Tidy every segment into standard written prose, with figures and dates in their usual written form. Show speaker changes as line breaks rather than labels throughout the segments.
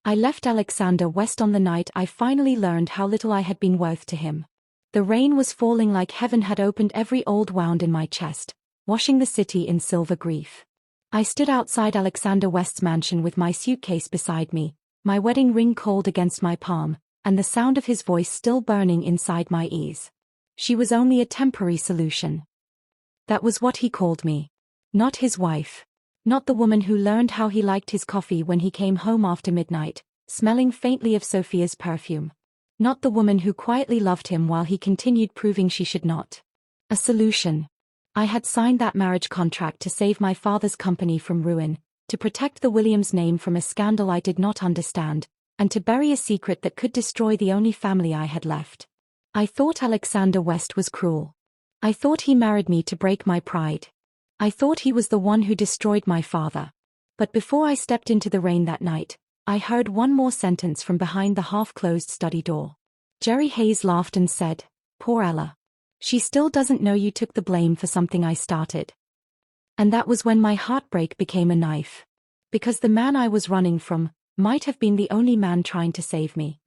I left Alexander West on the night I finally learned how little I had been worth to him. The rain was falling like heaven had opened every old wound in my chest, washing the city in silver grief. I stood outside Alexander West's mansion with my suitcase beside me, my wedding ring cold against my palm, and the sound of his voice still burning inside my ears. She was only a temporary solution. That was what he called me. Not his wife. Not the woman who learned how he liked his coffee when he came home after midnight, smelling faintly of Sophia's perfume. Not the woman who quietly loved him while he continued proving she should not. A solution. I had signed that marriage contract to save my father's company from ruin, to protect the Williams name from a scandal I did not understand, and to bury a secret that could destroy the only family I had left. I thought Alexander West was cruel. I thought he married me to break my pride. I thought he was the one who destroyed my father. But before I stepped into the rain that night, I heard one more sentence from behind the half-closed study door. Jerry Hayes laughed and said, "Poor Ella. She still doesn't know you took the blame for something I started." And that was when my heartbreak became a knife. Because the man I was running from might have been the only man trying to save me.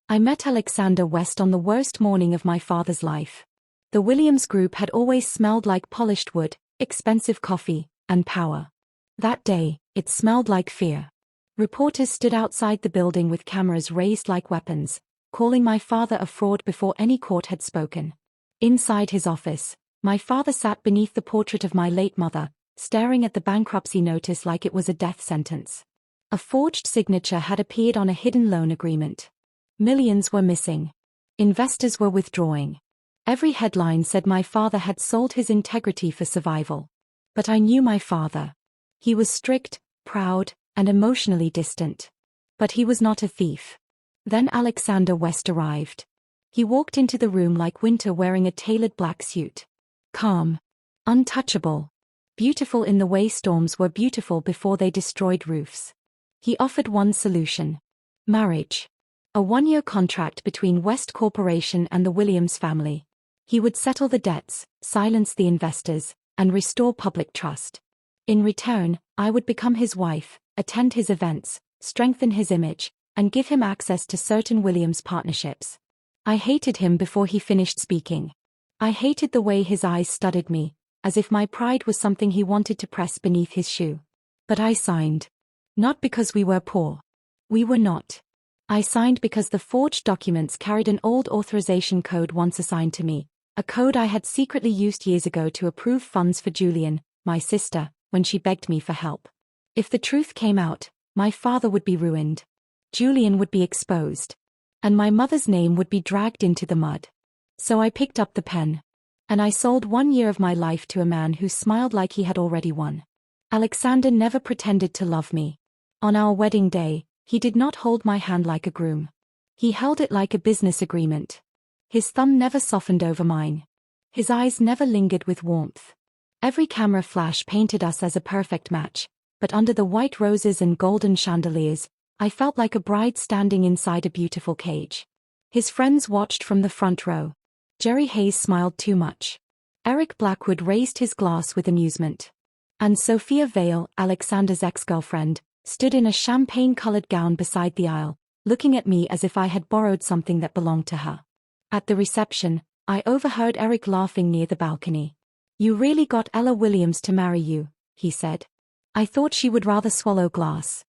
I met Alexander West on the worst morning of my father's life. The Williams Group had always smelled like polished wood, expensive coffee, and power. That day, it smelled like fear. Reporters stood outside the building with cameras raised like weapons, calling my father a fraud before any court had spoken. Inside his office, my father sat beneath the portrait of my late mother, staring at the bankruptcy notice like it was a death sentence. A forged signature had appeared on a hidden loan agreement. Millions were missing. Investors were withdrawing. Every headline said my father had sold his integrity for survival. But I knew my father. He was strict, proud, and emotionally distant. But he was not a thief. Then Alexander West arrived. He walked into the room like winter wearing a tailored black suit. Calm. Untouchable. Beautiful in the way storms were beautiful before they destroyed roofs. He offered one solution. Marriage. A one-year contract between West Corporation and the Williams family. He would settle the debts, silence the investors, and restore public trust. In return, I would become his wife, attend his events, strengthen his image, and give him access to certain Williams partnerships. I hated him before he finished speaking. I hated the way his eyes studied me, as if my pride was something he wanted to press beneath his shoe. But I signed. Not because we were poor. We were not. I signed because the forged documents carried an old authorization code once assigned to me, a code I had secretly used years ago to approve funds for Julian, my sister, when she begged me for help. If the truth came out, my father would be ruined. Julian would be exposed. And my mother's name would be dragged into the mud. So I picked up the pen. And I sold 1 year of my life to a man who smiled like he had already won. Alexander never pretended to love me. On our wedding day, he did not hold my hand like a groom. He held it like a business agreement. His thumb never softened over mine. His eyes never lingered with warmth. Every camera flash painted us as a perfect match, but under the white roses and golden chandeliers, I felt like a bride standing inside a beautiful cage. His friends watched from the front row. Jerry Hayes smiled too much. Eric Blackwood raised his glass with amusement. And Sophia Vale, Alexander's ex-girlfriend, stood in a champagne-colored gown beside the aisle, looking at me as if I had borrowed something that belonged to her. At the reception, I overheard Eric laughing near the balcony. "You really got Ella Williams to marry you," he said. "I thought she would rather swallow glass."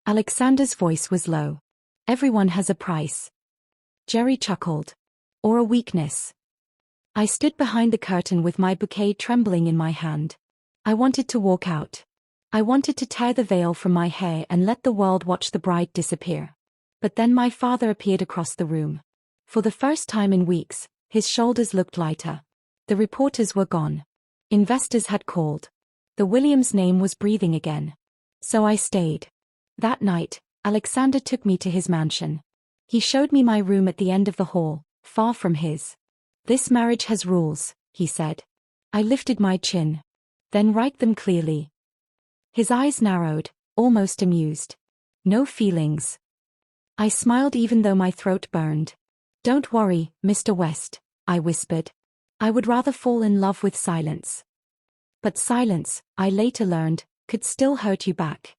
Alexander's voice was low. "Everyone has a price." Jerry chuckled. "Or a weakness." I stood behind the curtain with my bouquet trembling in my hand. I wanted to walk out. I wanted to tear the veil from my hair and let the world watch the bride disappear. But then my father appeared across the room. For the first time in weeks, his shoulders looked lighter. The reporters were gone. Investors had called. The Williams name was breathing again. So I stayed. That night, Alexander took me to his mansion. He showed me my room at the end of the hall, far from his. "This marriage has rules," he said. I lifted my chin. "Then write them clearly." His eyes narrowed, almost amused. "No feelings." I smiled even though my throat burned. "Don't worry, Mr. West," I whispered. "I would rather fall in love with silence." But silence, I later learned, could still hurt you back.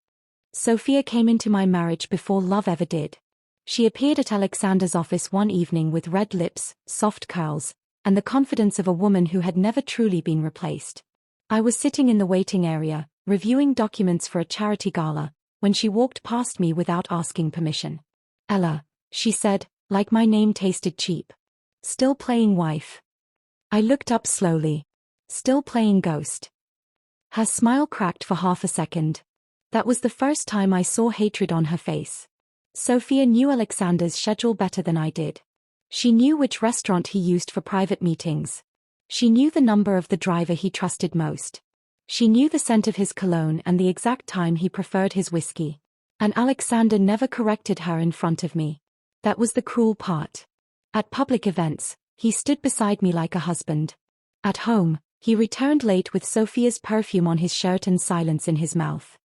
Sophia came into my marriage before love ever did. She appeared at Alexander's office one evening with red lips, soft curls, and the confidence of a woman who had never truly been replaced. I was sitting in the waiting area, reviewing documents for a charity gala, when she walked past me without asking permission. "Ella," she said, like my name tasted cheap. "Still playing wife?" I looked up slowly. "Still playing ghost." Her smile cracked for half a second. That was the first time I saw hatred on her face. Sophia knew Alexander's schedule better than I did. She knew which restaurant he used for private meetings. She knew the number of the driver he trusted most. She knew the scent of his cologne and the exact time he preferred his whiskey. And Alexander never corrected her in front of me. That was the cruel part. At public events, he stood beside me like a husband. At home, he returned late with Sophia's perfume on his shirt and silence in his mouth.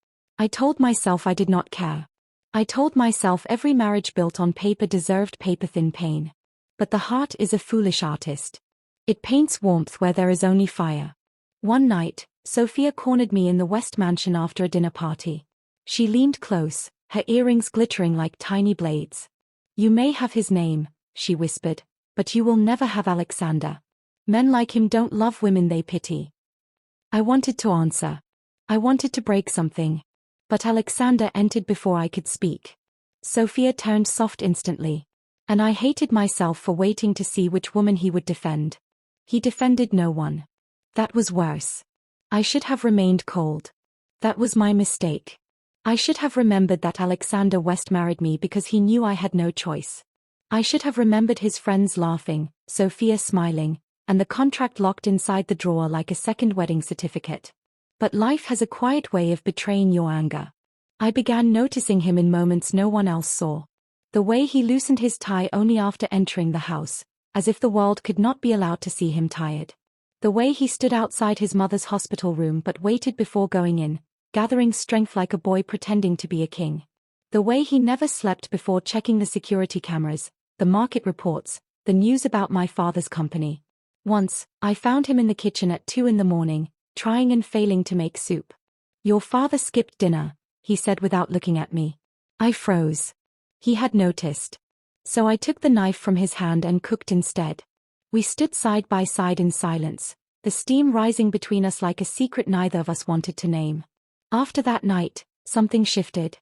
I told myself I did not care. I told myself every marriage built on paper deserved paper-thin pain. But the heart is a foolish artist. It paints warmth where there is only fire. One night, Sophia cornered me in the West Mansion after a dinner party. She leaned close, her earrings glittering like tiny blades. "You may have his name," she whispered, "but you will never have Alexander. Men like him don't love women they pity." I wanted to answer. I wanted to break something. But Alexander entered before I could speak. Sophia turned soft instantly. And I hated myself for waiting to see which woman he would defend. He defended no one. That was worse. I should have remained cold. That was my mistake. I should have remembered that Alexander West married me because he knew I had no choice. I should have remembered his friends laughing, Sophia smiling, and the contract locked inside the drawer like a second wedding certificate. But life has a quiet way of betraying your anger. I began noticing him in moments no one else saw. The way he loosened his tie only after entering the house, as if the world could not be allowed to see him tired. The way he stood outside his mother's hospital room but waited before going in, gathering strength like a boy pretending to be a king. The way he never slept before checking the security cameras, the market reports, the news about my father's company. Once, I found him in the kitchen at 2 a.m, trying and failing to make soup. "Your father skipped dinner," he said without looking at me. I froze. He had noticed. So I took the knife from his hand and cooked instead. We stood side by side in silence, the steam rising between us like a secret neither of us wanted to name. After that night, something shifted.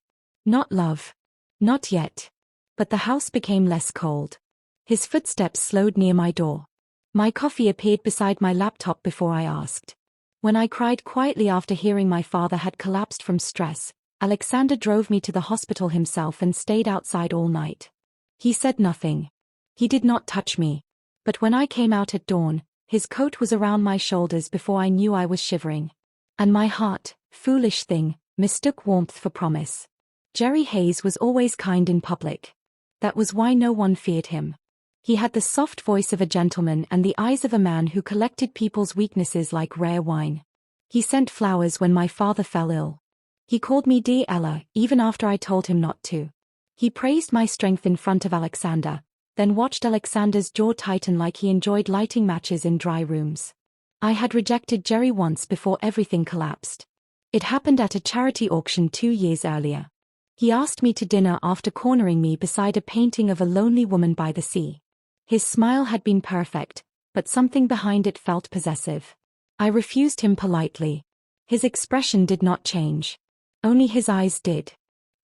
Not love. Not yet. But the house became less cold. His footsteps slowed near my door. My coffee appeared beside my laptop before I asked. When I cried quietly after hearing my father had collapsed from stress, Alexander drove me to the hospital himself and stayed outside all night. He said nothing. He did not touch me. But when I came out at dawn, his coat was around my shoulders before I knew I was shivering. And my heart, foolish thing, mistook warmth for promise. Jerry Hayes was always kind in public. That was why no one feared him. He had the soft voice of a gentleman and the eyes of a man who collected people's weaknesses like rare wine. He sent flowers when my father fell ill. He called me Dear Ella, even after I told him not to. He praised my strength in front of Alexander, then watched Alexander's jaw tighten like he enjoyed lighting matches in dry rooms. I had rejected Jerry once before everything collapsed. It happened at a charity auction 2 years earlier. He asked me to dinner after cornering me beside a painting of a lonely woman by the sea. His smile had been perfect, but something behind it felt possessive. I refused him politely. His expression did not change. Only his eyes did.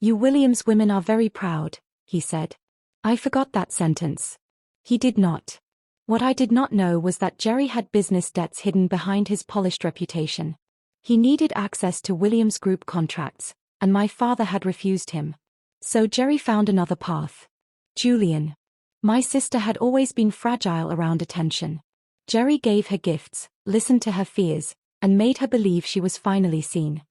"You Williams women are very proud," he said. I forgot that sentence. He did not. What I did not know was that Jerry had business debts hidden behind his polished reputation. He needed access to Williams Group contracts, and my father had refused him. So Jerry found another path. Julian. My sister had always been fragile around attention. Jerry gave her gifts, listened to her fears, and made her believe she was finally seen.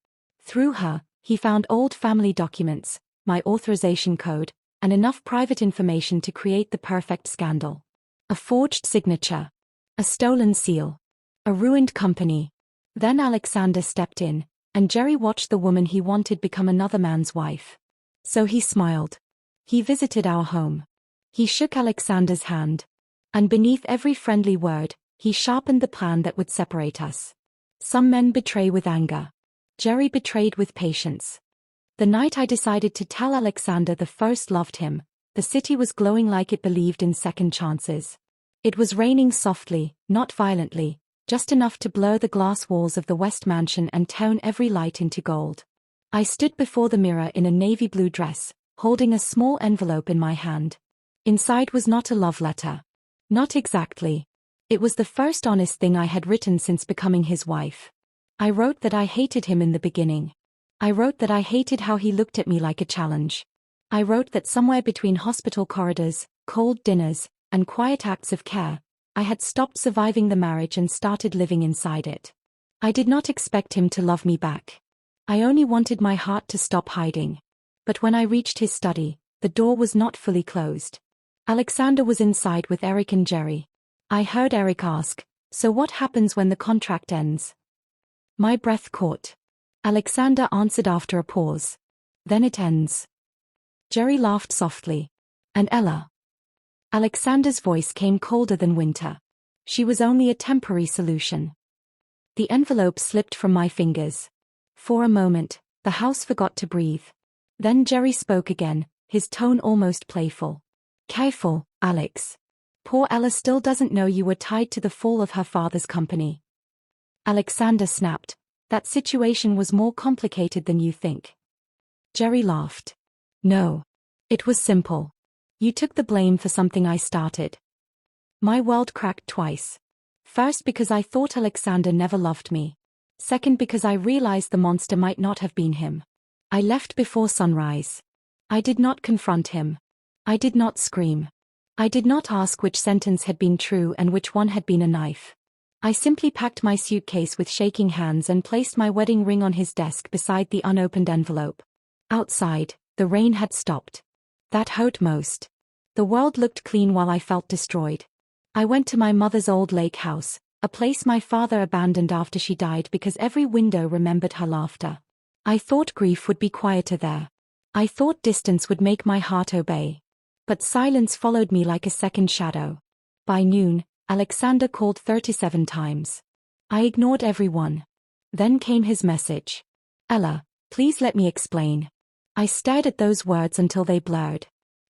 Through her, he found old family documents, my authorization code, and enough private information to create the perfect scandal. A forged signature. A stolen seal. A ruined company. Then Alexander stepped in, and Jerry watched the woman he wanted become another man's wife. So he smiled. He visited our home. He shook Alexander's hand. And beneath every friendly word, he sharpened the plan that would separate us. Some men betray with anger. Jerry betrayed with patience. The night I decided to tell Alexander the first loved him, the city was glowing like it believed in second chances. It was raining softly, not violently, just enough to blur the glass walls of the West Mansion and tone every light into gold. I stood before the mirror in a navy blue dress, holding a small envelope in my hand. Inside was not a love letter. Not exactly. It was the first honest thing I had written since becoming his wife. I wrote that I hated him in the beginning. I wrote that I hated how he looked at me like a challenge. I wrote that somewhere between hospital corridors, cold dinners, and quiet acts of care, I had stopped surviving the marriage and started living inside it. I did not expect him to love me back. I only wanted my heart to stop hiding. But when I reached his study, the door was not fully closed. Alexander was inside with Eric and Jerry. I heard Eric ask, "So what happens when the contract ends?" My breath caught. Alexander answered after a pause. "Then it ends." Jerry laughed softly. "And Ella?" Alexander's voice came colder than winter. "She was only a temporary solution." The envelope slipped from my fingers. For a moment, the house forgot to breathe. Then Jerry spoke again, his tone almost playful. "Careful, Alex. Poor Ella still doesn't know you were tied to the fall of her father's company." Alexander snapped. "That situation was more complicated than you think." Jerry laughed. "No. It was simple. You took the blame for something I started." My world cracked twice. First because I thought Alexander never loved me. Second because I realized the monster might not have been him. I left before sunrise. I did not confront him. I did not scream. I did not ask which sentence had been true and which one had been a knife. I simply packed my suitcase with shaking hands and placed my wedding ring on his desk beside the unopened envelope. Outside, the rain had stopped. That hurt most. The world looked clean while I felt destroyed. I went to my mother's old lake house, a place my father abandoned after she died because every window remembered her laughter. I thought grief would be quieter there. I thought distance would make my heart obey. But silence followed me like a second shadow. By noon, Alexander called 37 times. I ignored every one. Then came his message. "Ella, please let me explain." I stared at those words until they blurred.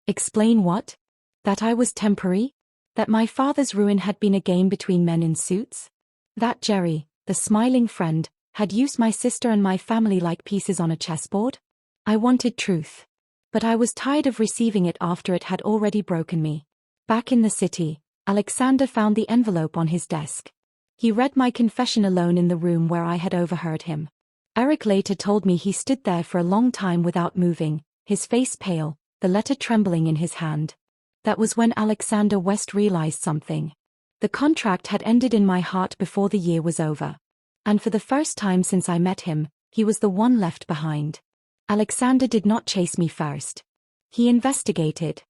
Explain what? That I was temporary? That my father's ruin had been a game between men in suits? That Jerry, the smiling friend, had used my sister and my family like pieces on a chessboard? I wanted truth. But I was tired of receiving it after it had already broken me. Back in the city, Alexander found the envelope on his desk. He read my confession alone in the room where I had overheard him. Eric later told me he stood there for a long time without moving, his face pale, the letter trembling in his hand. That was when Alexander West realized something. The contract had ended in my heart before the year was over. And for the first time since I met him, he was the one left behind. Alexander did not chase me first. He investigated.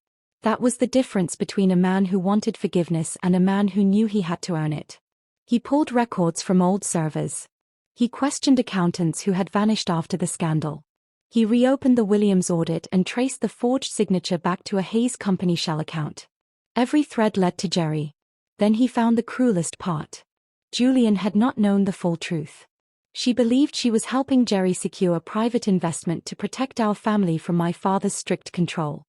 That was the difference between a man who wanted forgiveness and a man who knew he had to earn it. He pulled records from old servers. He questioned accountants who had vanished after the scandal. He reopened the Williams audit and traced the forged signature back to a Hayes Company shell account. Every thread led to Jerry. Then he found the cruelest part. Julian had not known the full truth. She believed she was helping Jerry secure a private investment to protect our family from my father's strict control.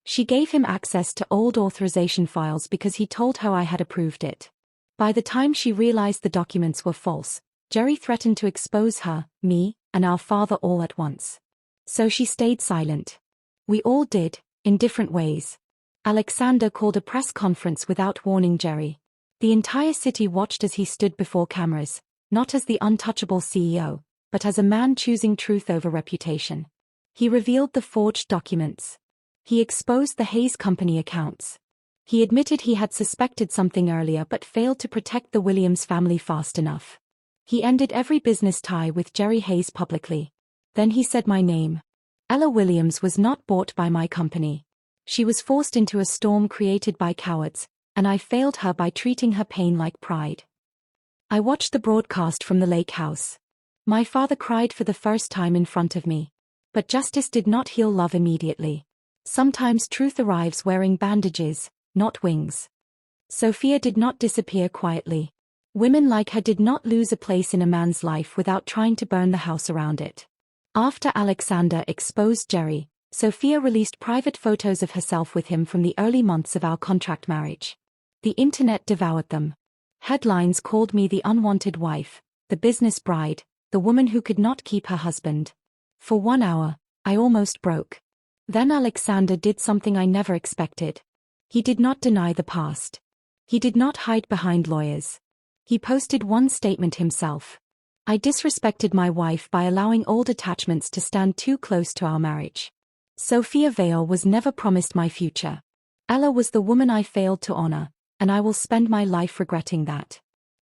She gave him access to old authorization files because he told her I had approved it. By the time she realized the documents were false, Jerry threatened to expose her, me, and our father all at once. So she stayed silent. We all did, in different ways. Alexander called a press conference without warning Jerry. The entire city watched as he stood before cameras, not as the untouchable CEO, but as a man choosing truth over reputation. He revealed the forged documents. He exposed the Hayes Company accounts. He admitted he had suspected something earlier but failed to protect the Williams family fast enough. He ended every business tie with Jerry Hayes publicly. Then he said my name. Ella Williams was not bought by my company. She was forced into a storm created by cowards, and I failed her by treating her pain like pride. I watched the broadcast from the lake house. My father cried for the first time in front of me. But justice did not heal love immediately. Sometimes truth arrives wearing bandages, not wings. Sophia did not disappear quietly. Women like her did not lose a place in a man's life without trying to burn the house around it. After Alexander exposed Jerry, Sophia released private photos of herself with him from the early months of our contract marriage. The internet devoured them. Headlines called me the unwanted wife, the business bride, the woman who could not keep her husband. For 1 hour, I almost broke. Then Alexander did something I never expected. He did not deny the past. He did not hide behind lawyers. He posted one statement himself. I disrespected my wife by allowing old attachments to stand too close to our marriage. Sophia Vale was never promised my future. Ella was the woman I failed to honor, and I will spend my life regretting that.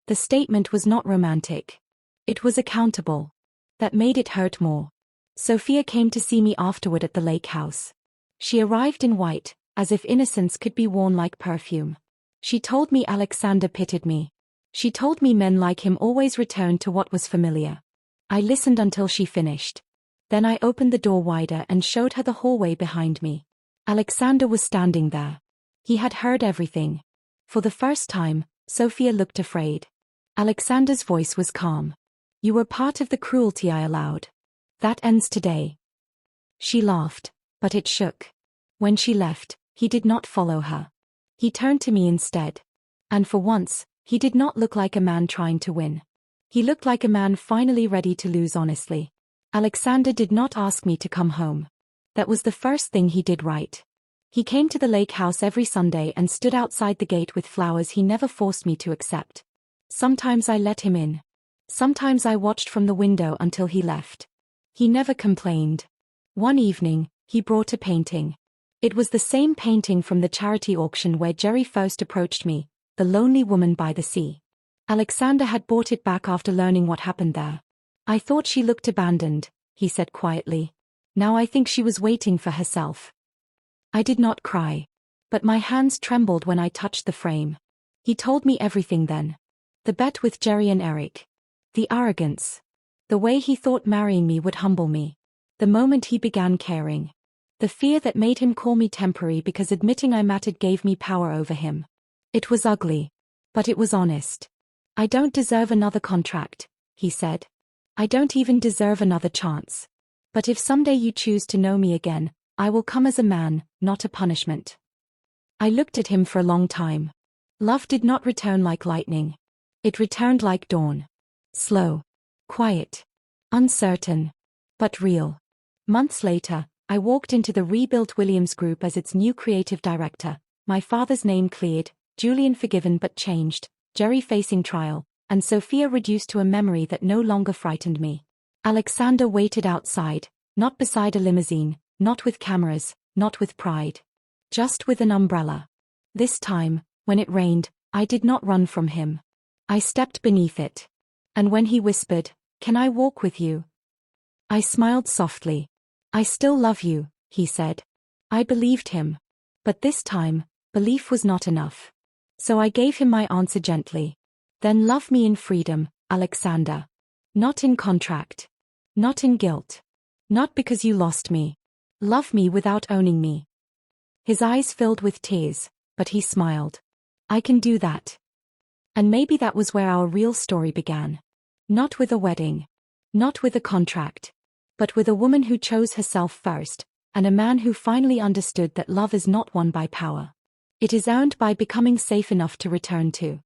The statement was not romantic. It was accountable. That made it hurt more. Sophia came to see me afterward at the lake house. She arrived in white, as if innocence could be worn like perfume. She told me Alexander pitied me. She told me men like him always returned to what was familiar. I listened until she finished. Then I opened the door wider and showed her the hallway behind me. Alexander was standing there. He had heard everything. For the first time, Sophia looked afraid. Alexander's voice was calm. You were part of the cruelty I allowed. That ends today. She laughed, but it shook. When she left, he did not follow her. He turned to me instead. And for once, he did not look like a man trying to win. He looked like a man finally ready to lose honestly. Alexander did not ask me to come home. That was the first thing he did right. He came to the lake house every Sunday and stood outside the gate with flowers he never forced me to accept. Sometimes I let him in. Sometimes I watched from the window until he left. He never complained. One evening, he brought a painting. It was the same painting from the charity auction where Jerry first approached me, the lonely woman by the sea. Alexander had bought it back after learning what happened there. I thought she looked abandoned, he said quietly. Now I think she was waiting for herself. I did not cry. But my hands trembled when I touched the frame. He told me everything then. The bet with Jerry and Eric. The arrogance. The way he thought marrying me would humble me. The moment he began caring. The fear that made him call me temporary because admitting I mattered gave me power over him. It was ugly. But it was honest. I don't deserve another contract, he said. I don't even deserve another chance. But if someday you choose to know me again, I will come as a man, not a punishment. I looked at him for a long time. Love did not return like lightning. It returned like dawn. Slow. Quiet. Uncertain. But real. Months later, I walked into the rebuilt Williams Group as its new creative director. My father's name cleared, Julian forgiven but changed, Jerry facing trial, and Sophia reduced to a memory that no longer frightened me. Alexander waited outside, not beside a limousine, not with cameras, not with pride. Just with an umbrella. This time, when it rained, I did not run from him. I stepped beneath it. And when he whispered, "Can I walk with you?" I smiled softly. "I still love you," he said. I believed him. But this time, belief was not enough. So I gave him my answer gently. Then love me in freedom, Alexander. Not in contract. Not in guilt. Not because you lost me. Love me without owning me. His eyes filled with tears, but he smiled. I can do that. And maybe that was where our real story began. Not with a wedding. Not with a contract. But with a woman who chose herself first, and a man who finally understood that love is not won by power. It is earned by becoming safe enough to return to.